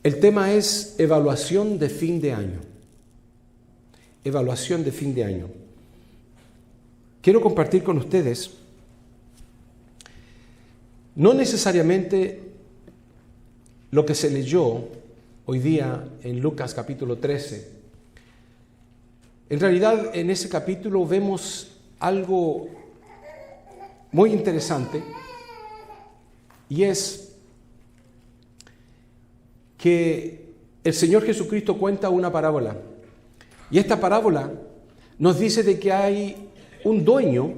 El tema es evaluación de fin de año. Evaluación de fin de año. Quiero compartir con ustedes, no necesariamente lo que se leyó hoy día en Lucas capítulo 13. En realidad, en ese capítulo vemos algo muy interesante, y es que el Señor Jesucristo cuenta una parábola. Y esta parábola nos dice de que hay un dueño,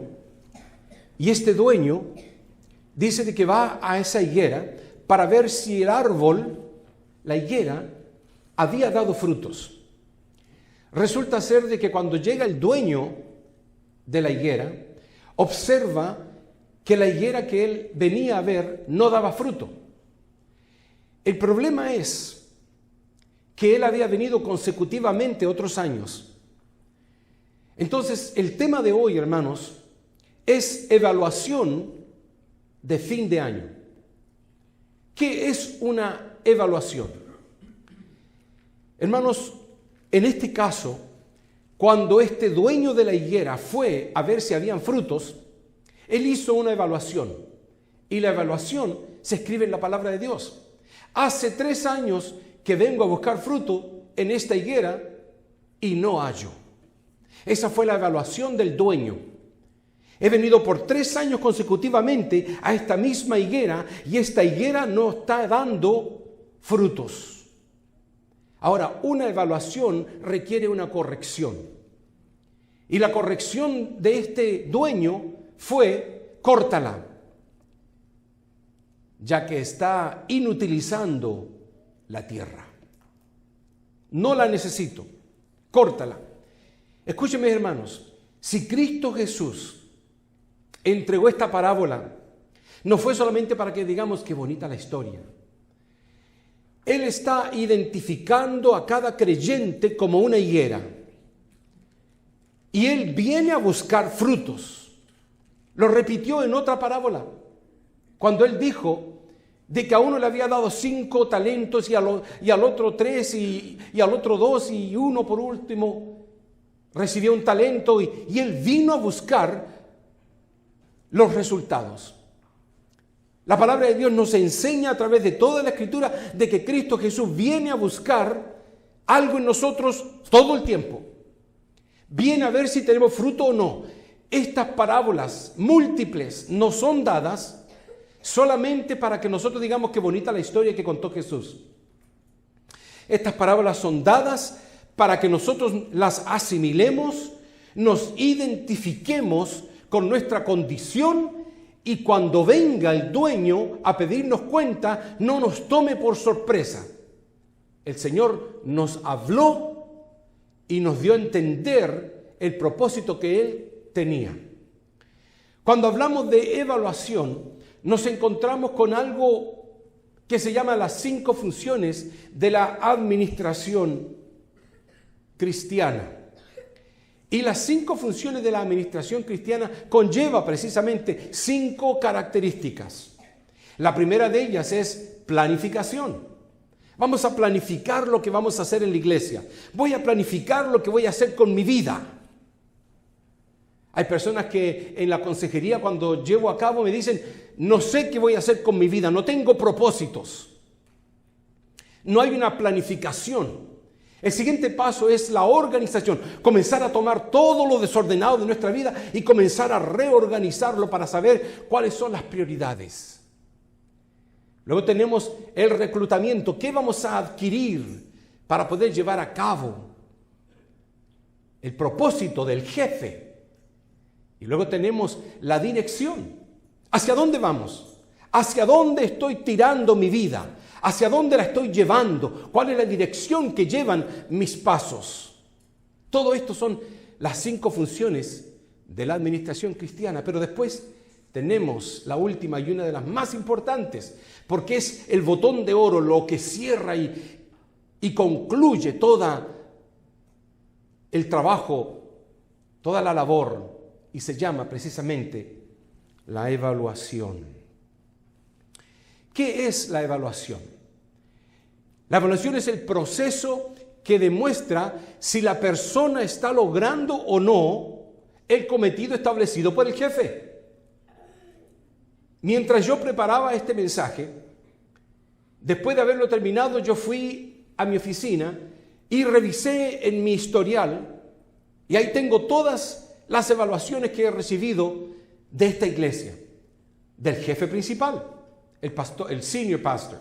y este dueño dice de que va a esa higuera para ver si el árbol, la higuera, había dado frutos. Resulta ser de que cuando llega el dueño de la higuera, observa que la higuera que él venía a ver no daba fruto. El problema es que él había venido consecutivamente otros años. Entonces, el tema de hoy, hermanos, es evaluación de fin de año. ¿Qué es una evaluación? Hermanos, en este caso, cuando este dueño de la higuera fue a ver si habían frutos, él hizo una evaluación. Y la evaluación se escribe en la palabra de Dios. Hace 3 años que vengo a buscar fruto en esta higuera y no hallo. Esa fue la evaluación del dueño. He venido por 3 años consecutivamente a esta misma higuera y esta higuera no está dando frutos. Ahora, una evaluación requiere una corrección. Y la corrección de este dueño fue: córtala, ya que está inutilizando la tierra. No la necesito, córtala. Escúchenme, hermanos, si Cristo Jesús entregó esta parábola, no fue solamente para que digamos qué bonita la historia. Él está identificando a cada creyente como una higuera. Y Él viene a buscar frutos. Lo repitió en otra parábola, cuando Él dijo de que a uno le había dado 5 talentos y al otro 3 y al otro 2 y uno por último recibió un talento y Él vino a buscar los resultados. La palabra de Dios nos enseña a través de toda la Escritura de que Cristo Jesús viene a buscar algo en nosotros todo el tiempo. Viene a ver si tenemos fruto o no. Estas parábolas múltiples nos son dadas solamente para que nosotros digamos qué bonita la historia que contó Jesús. Estas parábolas son dadas para que nosotros las asimilemos, nos identifiquemos con nuestra condición y cuando venga el dueño a pedirnos cuenta, no nos tome por sorpresa. El Señor nos habló y nos dio a entender el propósito que Él tenía. Cuando hablamos de evaluación, nos encontramos con algo que se llama las 5 funciones de la administración cristiana. Y las 5 funciones de la administración cristiana conlleva precisamente 5 características. La primera de ellas es planificación. Vamos a planificar lo que vamos a hacer en la iglesia. Voy a planificar lo que voy a hacer con mi vida. Hay personas que en la consejería, cuando llevo a cabo, me dicen: no sé qué voy a hacer con mi vida, no tengo propósitos. No hay una planificación. El siguiente paso es la organización. Comenzar a tomar todo lo desordenado de nuestra vida y comenzar a reorganizarlo para saber cuáles son las prioridades. Luego tenemos el reclutamiento. ¿Qué vamos a adquirir para poder llevar a cabo el propósito del jefe? Y luego tenemos la dirección. ¿Hacia dónde vamos? ¿Hacia dónde estoy tirando mi vida? ¿Hacia dónde la estoy llevando? ¿Cuál es la dirección que llevan mis pasos? Todo esto son las 5 funciones de la administración cristiana. Pero después tenemos la última y una de las más importantes, porque es el botón de oro, lo que cierra y concluye todo el trabajo, toda la labor, y se llama precisamente la evaluación. ¿Qué es la evaluación? La evaluación es el proceso que demuestra si la persona está logrando o no el cometido establecido por el jefe. Mientras yo preparaba este mensaje, después de haberlo terminado, yo fui a mi oficina y revisé en mi historial, y ahí tengo todas las evaluaciones que he recibido de esta iglesia, del jefe principal, el pastor, el senior pastor,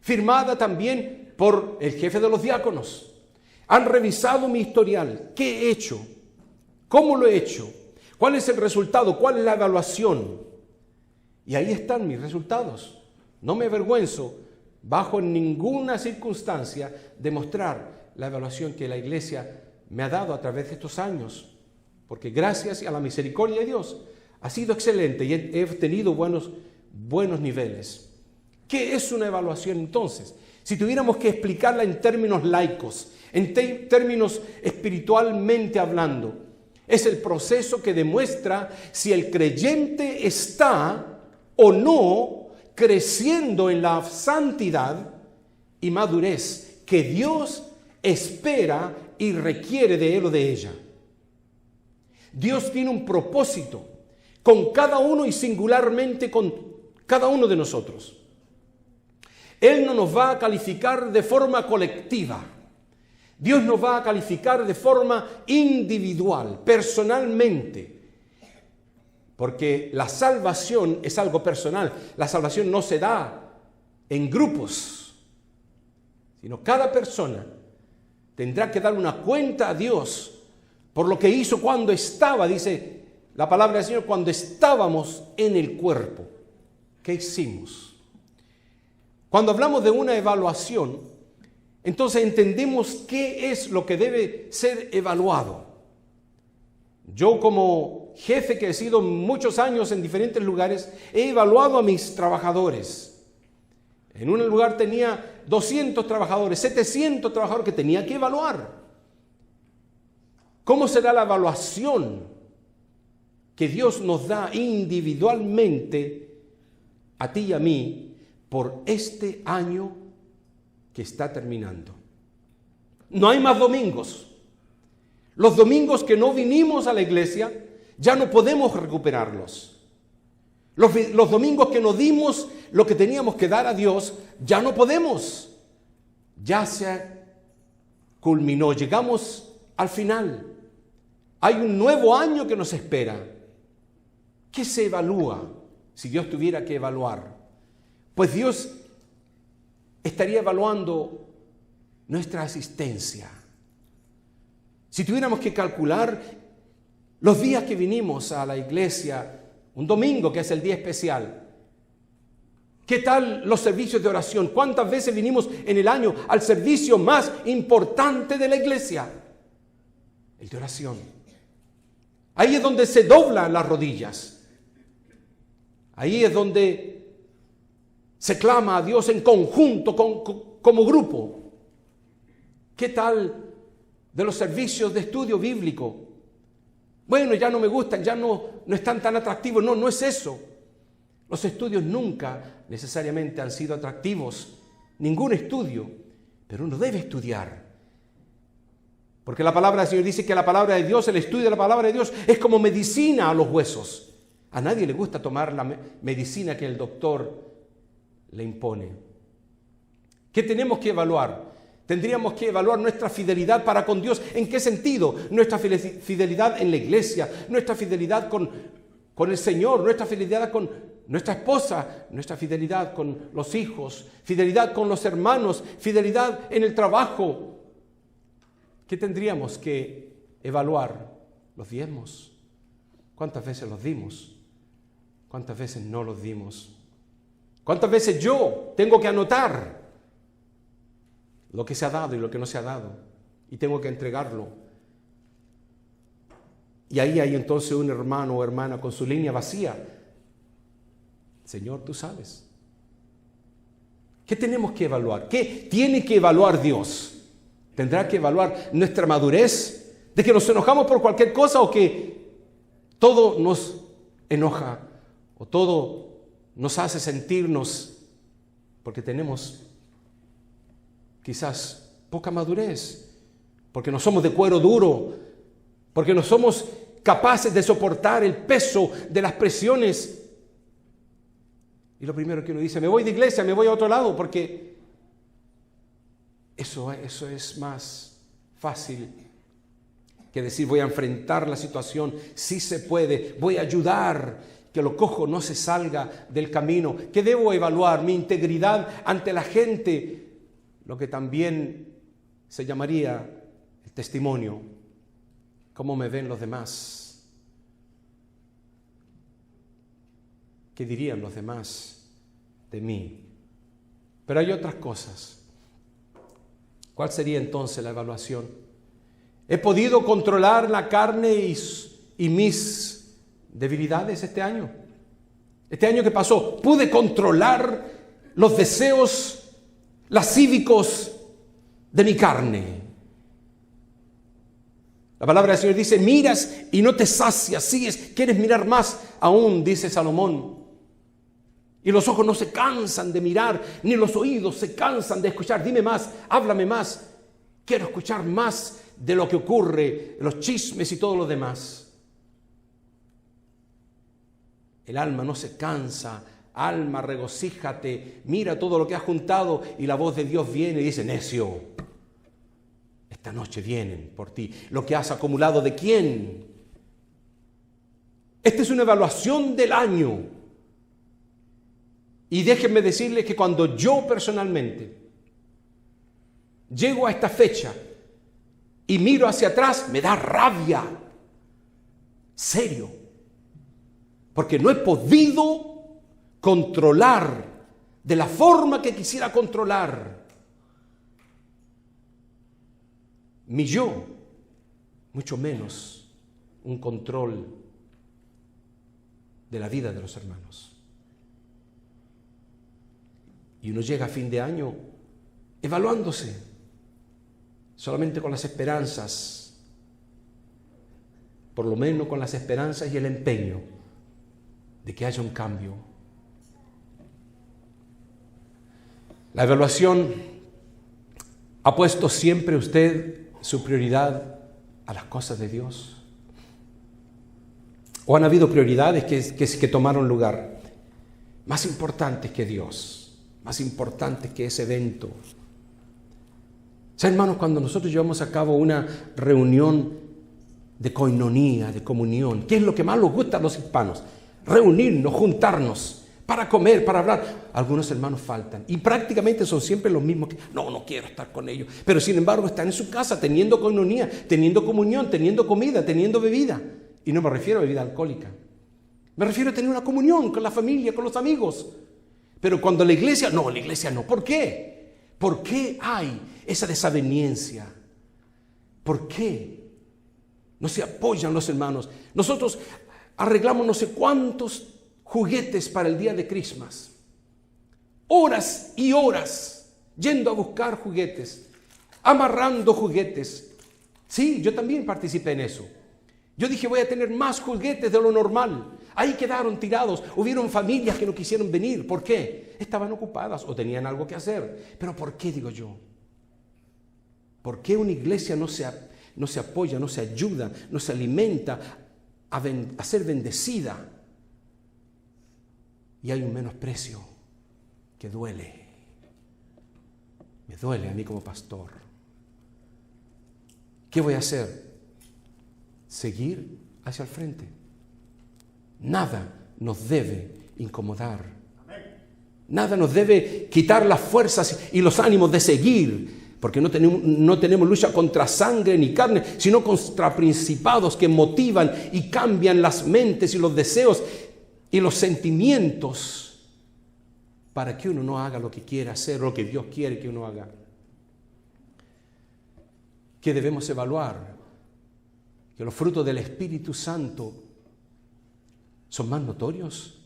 firmada también por el jefe de los diáconos. Han revisado mi historial, qué he hecho, cómo lo he hecho, cuál es el resultado, cuál es la evaluación. Y ahí están mis resultados. No me avergüenzo, bajo ninguna circunstancia, de mostrar la evaluación que la iglesia me ha dado a través de estos años, porque gracias a la misericordia de Dios ha sido excelente y he tenido buenos niveles. ¿Qué es una evaluación entonces? Si tuviéramos que explicarla en términos laicos, en términos espiritualmente hablando, es el proceso que demuestra si el creyente está o no creciendo en la santidad y madurez que Dios espera y requiere de él o de ella. Dios tiene un propósito con cada uno y singularmente con cada uno de nosotros. Él no nos va a calificar de forma colectiva. Dios nos va a calificar de forma individual, personalmente. Porque la salvación es algo personal. La salvación no se da en grupos, sino cada persona tendrá que dar una cuenta a Dios por lo que hizo cuando estaba, dice la palabra del Señor, cuando estábamos en el cuerpo. ¿Qué hicimos? Cuando hablamos de una evaluación, entonces entendemos qué es lo que debe ser evaluado. Yo como jefe que he sido muchos años en diferentes lugares, he evaluado a mis trabajadores. En un lugar tenía 200 trabajadores, 700 trabajadores que tenía que evaluar. ¿Cómo será la evaluación que Dios nos da individualmente a ti y a mí por este año que está terminando? No hay más domingos. Los domingos que no vinimos a la iglesia, ya no podemos recuperarlos. Los domingos que no dimos lo que teníamos que dar a Dios, ya no podemos. Ya se culminó, llegamos al final. Hay un nuevo año que nos espera. ¿Qué se evalúa si Dios tuviera que evaluar? Pues Dios estaría evaluando nuestra asistencia. Si tuviéramos que calcular los días que vinimos a la iglesia, un domingo que es el día especial, ¿qué tal los servicios de oración? ¿Cuántas veces vinimos en el año al servicio más importante de la iglesia? El de oración. Ahí es donde se doblan las rodillas. Ahí es donde se clama a Dios en conjunto, como grupo. ¿Qué tal de los servicios de estudio bíblico? Bueno, ya no me gustan, ya no están tan atractivos. No es eso. Los estudios nunca necesariamente han sido atractivos. Ningún estudio. Pero uno debe estudiar. Porque la palabra del Señor dice que la palabra de Dios, el estudio de la palabra de Dios, es como medicina a los huesos. A nadie le gusta tomar la medicina que el doctor le impone. ¿Qué tenemos que evaluar? Tendríamos que evaluar nuestra fidelidad para con Dios. ¿En qué sentido? Nuestra fidelidad en la iglesia, nuestra fidelidad con el Señor, nuestra fidelidad con nuestra esposa, nuestra fidelidad con los hijos, fidelidad con los hermanos, fidelidad en el trabajo. ¿Qué tendríamos que evaluar? Los diezmos. ¿Cuántas veces los dimos? ¿Cuántas veces no los dimos? ¿Cuántas veces yo tengo que anotar lo que se ha dado y lo que no se ha dado? Y tengo que entregarlo. Y ahí hay entonces un hermano o hermana con su línea vacía. Señor, tú sabes. ¿Qué tenemos que evaluar? ¿Qué tiene que evaluar Dios? ¿Tendrá que evaluar nuestra madurez? ¿De que nos enojamos por cualquier cosa o que todo nos enoja o todo nos hace sentirnos porque tenemos quizás poca madurez, porque no somos de cuero duro, porque no somos capaces de soportar el peso de las presiones. Y lo primero que uno dice, me voy de iglesia, me voy a otro lado, porque eso es más fácil que decir voy a enfrentar la situación, sí se puede, voy a ayudar que lo cojo no se salga del camino, que debo evaluar mi integridad ante la gente, lo que también se llamaría el testimonio, cómo me ven los demás, qué dirían los demás de mí. Pero hay otras cosas. ¿Cuál sería entonces la evaluación? ¿He podido controlar la carne y mis debilidades este año? Este año que pasó, ¿pude controlar los deseos lascívicos de mi carne? La palabra del Señor dice, miras y no te sacias, sigues, quieres mirar más aún, dice Salomón. Y los ojos no se cansan de mirar, ni los oídos se cansan de escuchar. Dime más, háblame más. Quiero escuchar más de lo que ocurre, los chismes y todo lo demás. El alma no se cansa. Alma, regocíjate, mira todo lo que has juntado. Y la voz de Dios viene y dice, necio, esta noche vienen por ti. Lo que has acumulado, ¿de quién? Esta es una evaluación del año. Y déjenme decirles que cuando yo personalmente llego a esta fecha y miro hacia atrás, me da rabia. Serio. Porque no he podido controlar de la forma que quisiera controlar mi yo, mucho menos un control de la vida de los hermanos. Y uno llega a fin de año evaluándose, solamente con las esperanzas, por lo menos con las esperanzas y el empeño de que haya un cambio. La evaluación, ¿ha puesto siempre usted su prioridad a las cosas de Dios? ¿O han habido prioridades que tomaron lugar más importantes que Dios? Más importante que ese evento. ¿Saben, hermanos, cuando nosotros llevamos a cabo una reunión de coinonía, de comunión, ¿qué es lo que más nos gusta a los hispanos? Reunirnos, juntarnos, para comer, para hablar. Algunos hermanos faltan y prácticamente son siempre los mismos que no quiero estar con ellos, pero sin embargo están en su casa teniendo coinonía, teniendo comunión, teniendo comida, teniendo bebida. Y no me refiero a bebida alcohólica, me refiero a tener una comunión con la familia, con los amigos. Pero cuando la iglesia no. ¿Por qué? ¿Por qué hay esa desaveniencia? ¿Por qué no se apoyan los hermanos? Nosotros arreglamos no sé cuántos juguetes para el día de Christmas. Horas y horas yendo a buscar juguetes, amarrando juguetes. Sí, yo también participé en eso. Yo dije, voy a tener más juguetes de lo normal. Ahí quedaron tirados. Hubieron familias que no quisieron venir. ¿Por qué? Estaban ocupadas o tenían algo que hacer. ¿Pero por qué, digo yo? ¿Por qué una iglesia no se apoya, no se ayuda, no se alimenta a ser bendecida? Y hay un menosprecio que duele. Me duele a mí como pastor. ¿Qué voy a hacer? Seguir hacia el frente. Nada nos debe incomodar. Nada nos debe quitar las fuerzas y los ánimos de seguir, porque no tenemos lucha contra sangre ni carne, sino contra principados que motivan y cambian las mentes y los deseos y los sentimientos para que uno no haga lo que quiere hacer, lo que Dios quiere que uno haga. ¿Qué debemos evaluar? Que los frutos del Espíritu Santo son más notorios.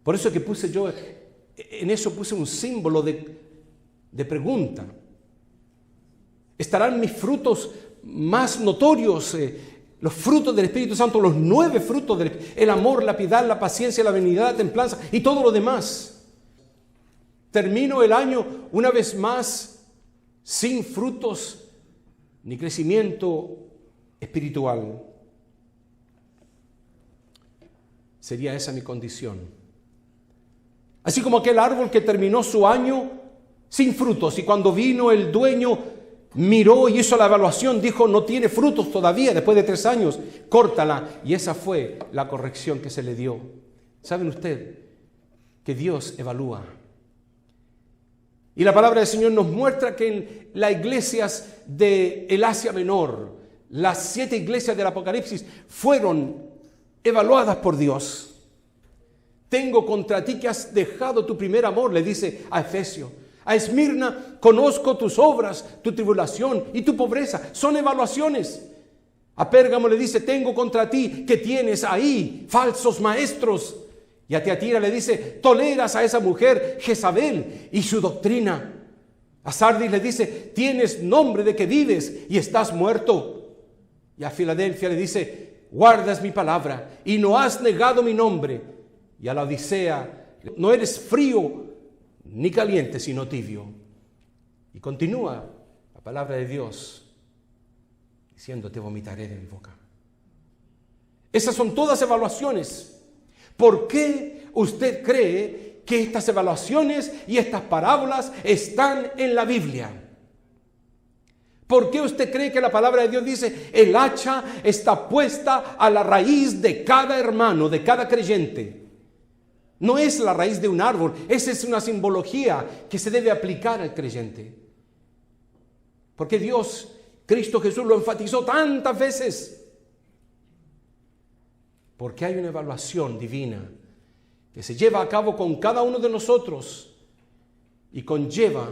Por eso que puse un símbolo de pregunta. ¿Estarán mis frutos más notorios? Los frutos del Espíritu Santo, los 9 frutos el amor, la piedad, la paciencia, la benignidad, la templanza y todo lo demás. Termino el año una vez más sin frutos ni crecimiento espiritual. Sería esa mi condición. Así como aquel árbol que terminó su año sin frutos, y cuando vino el dueño, miró y hizo la evaluación, dijo, no tiene frutos todavía, después de 3 años, córtala. Y esa fue la corrección que se le dio. ¿Saben ustedes que Dios evalúa? Y la palabra del Señor nos muestra que en las iglesias del Asia Menor, las 7 iglesias del Apocalipsis fueron evaluadas por Dios. Tengo contra ti que has dejado tu primer amor, le dice a Efesios. A Esmirna, conozco tus obras, tu tribulación y tu pobreza. Son evaluaciones. A Pérgamo le dice, tengo contra ti que tienes ahí falsos maestros. Y a Tiatira le dice, toleras a esa mujer Jezabel y su doctrina. A Sardis le dice, tienes nombre de que vives y estás muerto. Y a Filadelfia le dice, guardas mi palabra y no has negado mi nombre. Y a la Odisea, no eres frío ni caliente, sino tibio. Y continúa la palabra de Dios diciendo, te vomitaré de mi boca. Esas son todas evaluaciones. ¿Por qué usted cree que estas evaluaciones y estas parábolas están en la Biblia? ¿Por qué usted cree que la palabra de Dios dice, el hacha está puesta a la raíz de cada hermano, de cada creyente? No es la raíz de un árbol, esa es una simbología que se debe aplicar al creyente. Porque Dios, Cristo Jesús lo enfatizó tantas veces. Porque hay una evaluación divina que se lleva a cabo con cada uno de nosotros y conlleva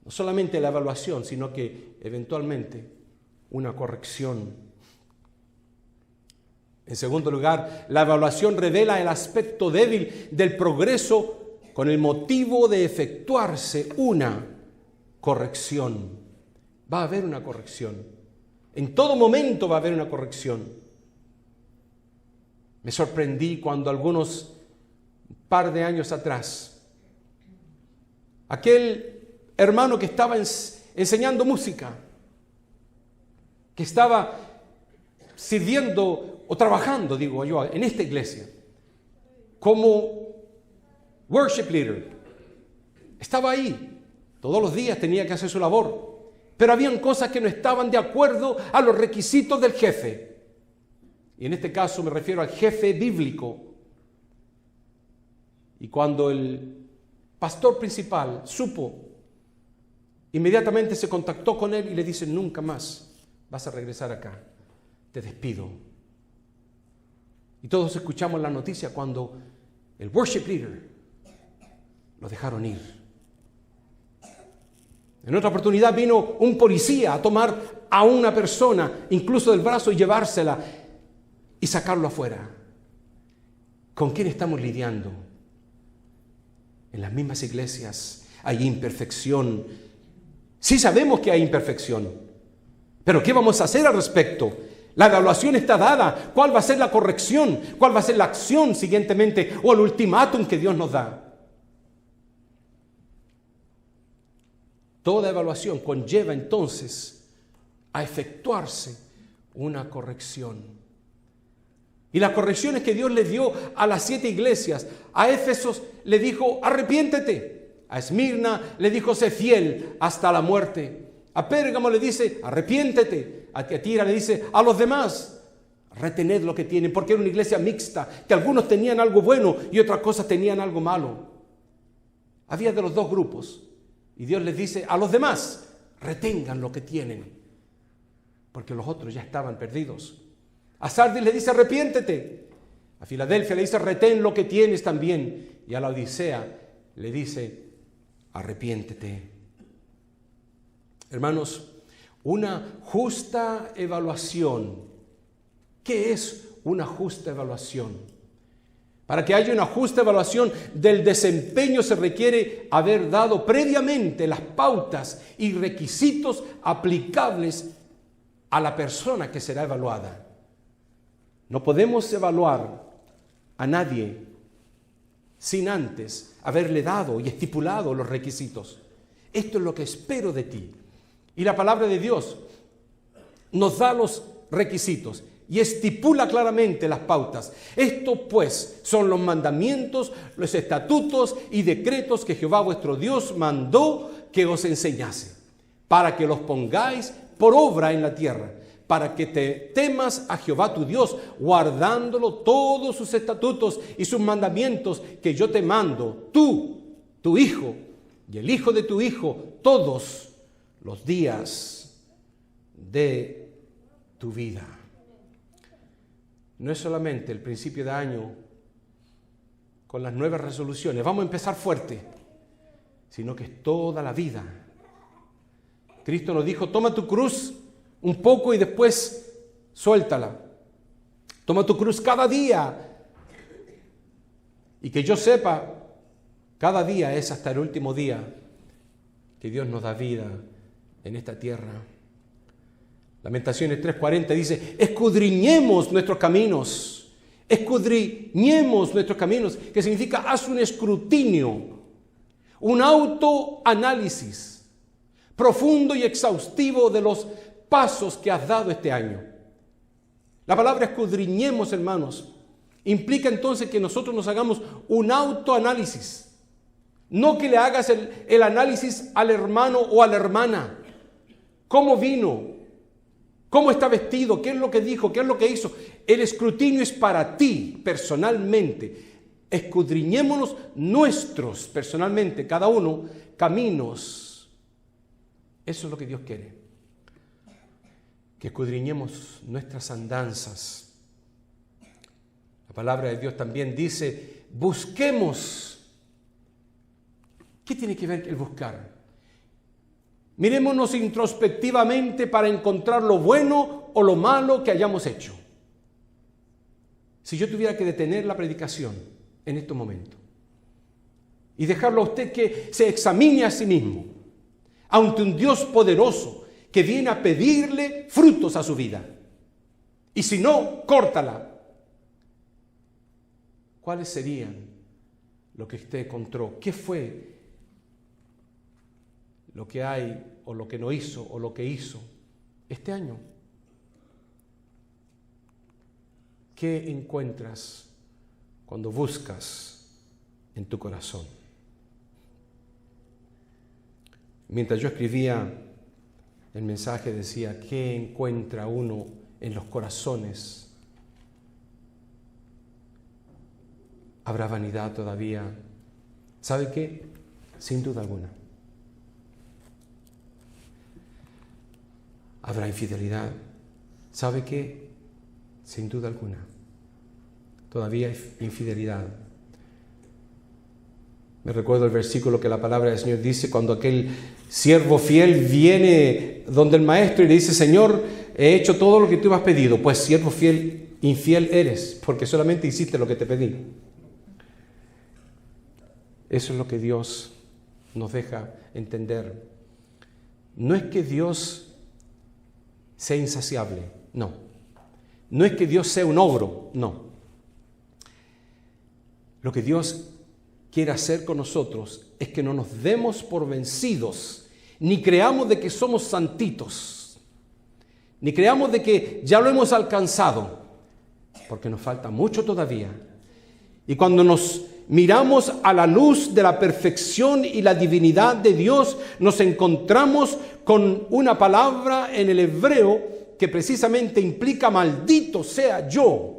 no solamente la evaluación, sino que eventualmente una corrección. En segundo lugar, la evaluación revela el aspecto débil del progreso con el motivo de efectuarse una corrección. Va a haber una corrección. En todo momento va a haber una corrección. Me sorprendí cuando algunos par de años atrás, aquel hermano que estaba enseñando música, que estaba sirviendo o trabajando, digo yo, en esta iglesia, como worship leader, estaba ahí, todos los días tenía que hacer su labor, pero habían cosas que no estaban de acuerdo a los requisitos del jefe. Y en este caso me refiero al jefe bíblico. Y cuando el pastor principal supo, inmediatamente se contactó con él y le dice, nunca más vas a regresar acá, te despido. Y todos escuchamos la noticia cuando el worship leader lo dejaron ir. En otra oportunidad vino un policía a tomar a una persona, incluso del brazo, y llevársela y sacarlo afuera. ¿Con quién estamos lidiando? En las mismas iglesias hay imperfección. Sí sabemos que hay imperfección, pero ¿qué vamos a hacer al respecto? La evaluación está dada. ¿Cuál va a ser la corrección? ¿Cuál va a ser la acción siguientemente? O el ultimátum que Dios nos da. Toda evaluación conlleva entonces a efectuarse una corrección. Y las correcciones que Dios le dio a las 7 iglesias, a Éfesos le dijo, arrepiéntete. A Esmirna le dijo, sé fiel hasta la muerte. A Pérgamo le dice, arrepiéntete. A Tiatira le dice, a los demás, retened lo que tienen, porque era una iglesia mixta, que algunos tenían algo bueno y otras cosas tenían algo malo. Había de los dos grupos. Y Dios les dice, a los demás, retengan lo que tienen, porque los otros ya estaban perdidos. A Sardis le dice, arrepiéntete. A Filadelfia le dice, retén lo que tienes también. Y a la Odisea le dice, arrepiéntete. Hermanos, una justa evaluación. ¿Qué es una justa evaluación? Para que haya una justa evaluación del desempeño se requiere haber dado previamente las pautas y requisitos aplicables a la persona que será evaluada. No podemos evaluar a nadie sin antes haberle dado y estipulado los requisitos. Esto es lo que espero de ti. Y la palabra de Dios nos da los requisitos y estipula claramente las pautas. Estos pues son los mandamientos, los estatutos y decretos que Jehová vuestro Dios mandó que os enseñase, para que los pongáis por obra en la tierra, para que te temas a Jehová tu Dios, guardándolo todos sus estatutos y sus mandamientos que yo te mando, tú, tu hijo y el hijo de tu hijo, todos los días de tu vida. No es solamente el principio de año con las nuevas resoluciones, vamos a empezar fuerte, sino que es toda la vida. Cristo nos dijo, toma tu cruz un poco y después suéltala. Toma tu cruz cada día. Y que yo sepa, cada día es hasta el último día que Dios nos da vida en esta tierra. Lamentaciones 3:40 dice, escudriñemos nuestros caminos, que significa haz un escrutinio, un autoanálisis profundo y exhaustivo de los pasos que has dado este año. La palabra escudriñemos, hermanos, implica entonces que nosotros nos hagamos un autoanálisis, no que le hagas el análisis al hermano o a la hermana. ¿Cómo vino? ¿Cómo está vestido? ¿Qué es lo que dijo? ¿Qué es lo que hizo? El escrutinio es para ti personalmente. Escudriñémonos nuestros personalmente, cada uno, caminos. Eso es lo que Dios quiere. Que escudriñemos nuestras andanzas. La palabra de Dios también dice, busquemos. ¿Qué tiene que ver el buscar? Mirémonos introspectivamente para encontrar lo bueno o lo malo que hayamos hecho. Si yo tuviera que detener la predicación en estos momentos y dejarlo a usted que se examine a sí mismo ante un Dios poderoso que viene a pedirle frutos a su vida, y si no, córtala. ¿Cuáles serían lo que usted encontró? ¿Qué fue lo que hay o lo que no hizo o lo que hizo este año? ¿Qué encuentras cuando buscas en tu corazón? Mientras yo escribía el mensaje decía, ¿qué encuentra uno en los corazones? ¿Habrá vanidad todavía? ¿Sabe qué? Sin duda alguna. ¿Habrá infidelidad? ¿Sabe qué? Sin duda alguna. Todavía hay infidelidad. Me recuerdo el versículo que la palabra del Señor dice cuando aquel siervo fiel viene donde el maestro y le dice, Señor, he hecho todo lo que tú me has pedido. Pues siervo fiel, infiel eres, porque solamente hiciste lo que te pedí. Eso es lo que Dios nos deja entender. No es que Dios sea insaciable, no. No es que Dios sea un ogro, no. Lo que Dios quiere hacer con nosotros es que no nos demos por vencidos, ni creamos de que somos santitos, ni creamos de que ya lo hemos alcanzado, porque nos falta mucho todavía. Y cuando nos miramos a la luz de la perfección y la divinidad de Dios, nos encontramos con una palabra en el hebreo que precisamente implica maldito sea yo.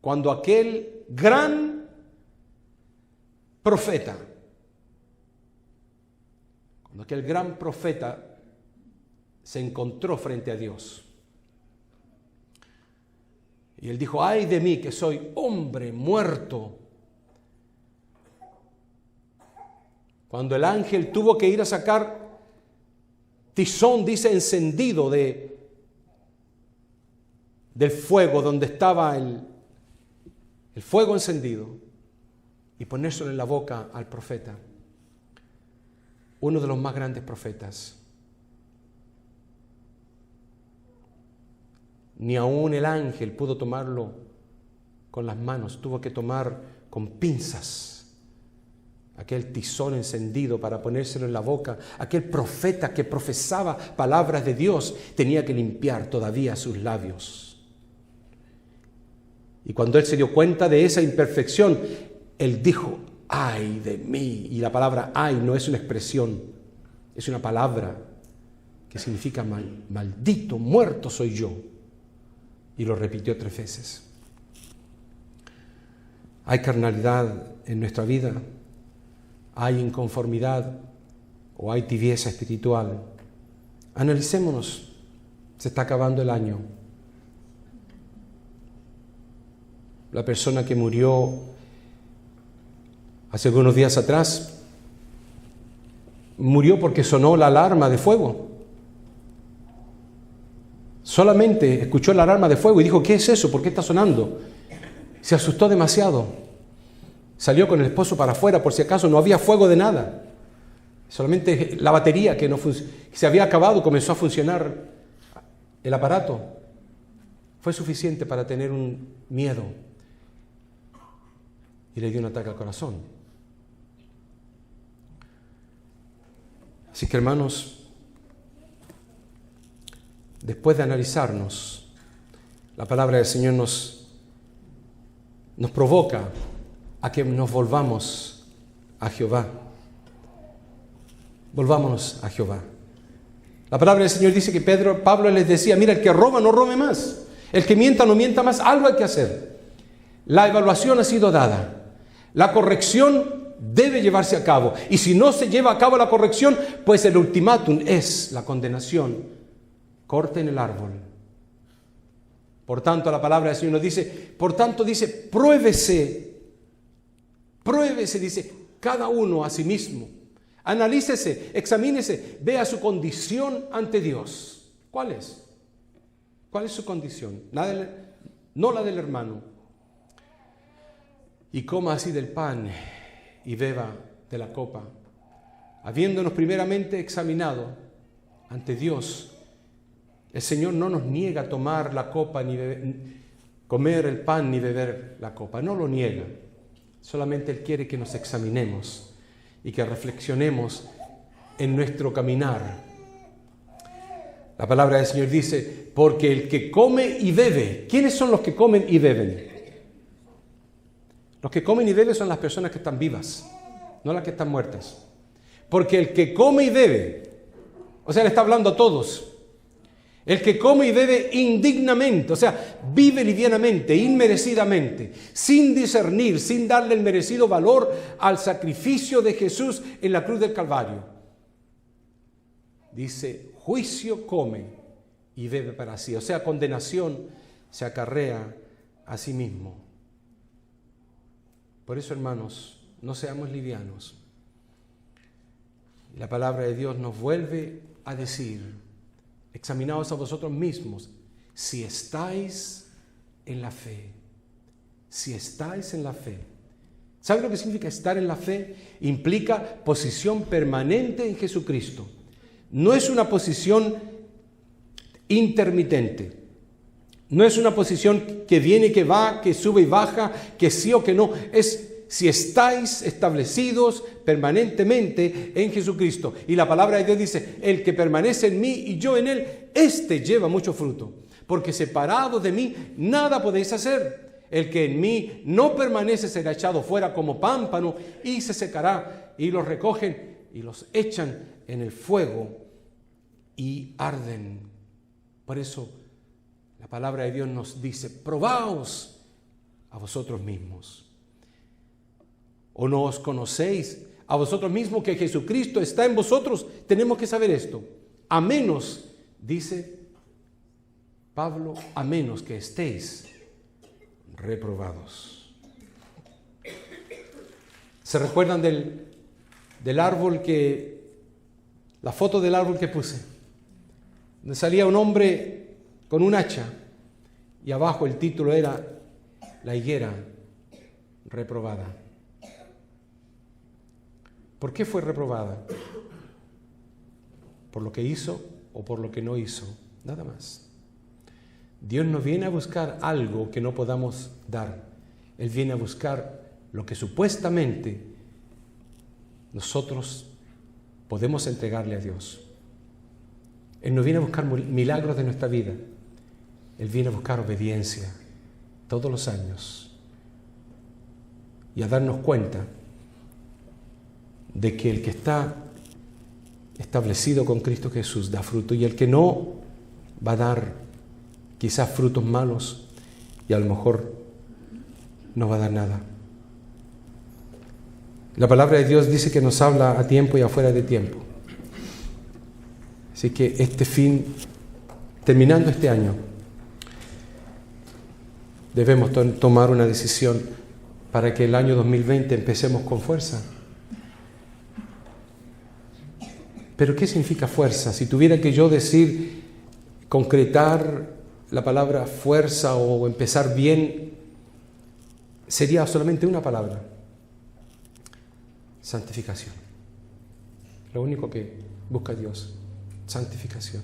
Cuando aquel gran profeta, se encontró frente a Dios. Y él dijo, ay de mí que soy hombre muerto. Cuando el ángel tuvo que ir a sacar tizón, dice, encendido del fuego donde estaba el fuego encendido, y ponérselo en la boca al profeta, uno de los más grandes profetas. Ni aún el ángel pudo tomarlo con las manos, tuvo que tomar con pinzas aquel tizón encendido para ponérselo en la boca, aquel profeta que profesaba palabras de Dios, tenía que limpiar todavía sus labios. Y cuando él se dio cuenta de esa imperfección, él dijo: ¡ay de mí! Y la palabra ay no es una expresión, es una palabra que significa maldito, muerto soy yo. Y lo repitió 3 veces. Hay carnalidad en nuestra vida, hay inconformidad o hay tibieza espiritual. Analicémonos. Se está acabando el año. La persona que murió hace algunos días atrás murió porque sonó la alarma de fuego. Solamente escuchó la alarma de fuego y dijo: ¿qué es eso? ¿Por qué está sonando? Se asustó demasiado. Salió con el esposo para afuera por si acaso no había fuego de nada. Solamente la batería que se había acabado comenzó a funcionar. El aparato fue suficiente para tener un miedo y le dio un ataque al corazón. Así que, hermanos, después de analizarnos, la palabra del Señor nos provoca a que nos volvamos a Jehová. Volvámonos a Jehová. La palabra del Señor dice que Pablo les decía: mira, el que roba no robe más, el que mienta no mienta más, algo hay que hacer. La evaluación ha sido dada, la corrección debe llevarse a cabo, y si no se lleva a cabo la corrección, pues el ultimátum es la condenación. Corten el árbol. Por tanto, la palabra del Señor nos dice, pruébese, dice, cada uno a sí mismo. Analícese, examínese, vea su condición ante Dios. ¿Cuál es? ¿Cuál es su condición? No la del hermano. Y coma así del pan y beba de la copa, habiéndonos primeramente examinado ante Dios. El Señor no nos niega tomar la copa, ni comer el pan, ni beber la copa. No lo niega. Solamente Él quiere que nos examinemos y que reflexionemos en nuestro caminar. La palabra del Señor dice: porque el que come y bebe. ¿Quiénes son los que comen y beben? Los que comen y beben son las personas que están vivas, no las que están muertas. Porque el que come y bebe, o sea, le está hablando a todos. El que come y bebe indignamente, o sea, vive livianamente, inmerecidamente, sin discernir, sin darle el merecido valor al sacrificio de Jesús en la cruz del Calvario. Dice: juicio come y bebe para sí, o sea, condenación se acarrea a sí mismo. Por eso, hermanos, no seamos livianos. La palabra de Dios nos vuelve a decir: examinaos a vosotros mismos si estáis en la fe. Si estáis en la fe. ¿Sabe lo que significa estar en la fe? Implica posición permanente en Jesucristo. No es una posición intermitente. No es una posición que viene y que va, que sube y baja, que sí o que no. Es si estáis establecidos permanentemente en Jesucristo. Y la palabra de Dios dice: el que permanece en mí y yo en él, éste lleva mucho fruto. Porque separados de mí, nada podéis hacer. El que en mí no permanece será echado fuera como pámpano y se secará. Y los recogen y los echan en el fuego y arden. Por eso la palabra de Dios nos dice: probaos a vosotros mismos. ¿O no os conocéis a vosotros mismos que Jesucristo está en vosotros? Tenemos que saber esto. A menos, dice Pablo, a menos que estéis reprobados. ¿Se recuerdan del árbol la foto del árbol que puse? Donde salía un hombre con un hacha y abajo el título era: la higuera reprobada. ¿Por qué fue reprobada? ¿Por lo que hizo o por lo que no hizo? Nada más. Dios no viene a buscar algo que no podamos dar. Él viene a buscar lo que supuestamente nosotros podemos entregarle a Dios. Él no viene a buscar milagros de nuestra vida. Él viene a buscar obediencia todos los años y a darnos cuenta de que el que está establecido con Cristo Jesús da fruto, y el que no va a dar quizás frutos malos y a lo mejor no va a dar nada. La palabra de Dios dice que nos habla a tiempo y afuera de tiempo. Así que terminando este año, debemos tomar una decisión para que el año 2020 empecemos con fuerza. Pero ¿qué significa fuerza? Si tuviera que yo decir, concretar la palabra fuerza o empezar bien, sería solamente una palabra: santificación. Lo único que busca Dios, santificación.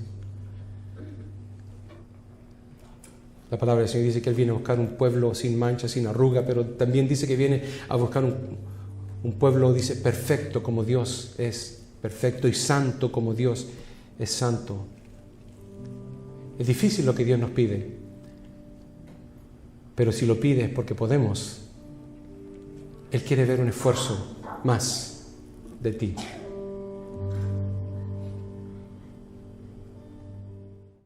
La palabra del Señor dice que Él viene a buscar un pueblo sin mancha, sin arruga, pero también dice que viene a buscar un pueblo, dice, perfecto como Dios es perfecto, y santo como Dios es santo. Es difícil lo que Dios nos pide, pero si lo pide es porque podemos. Él quiere ver un esfuerzo más de ti.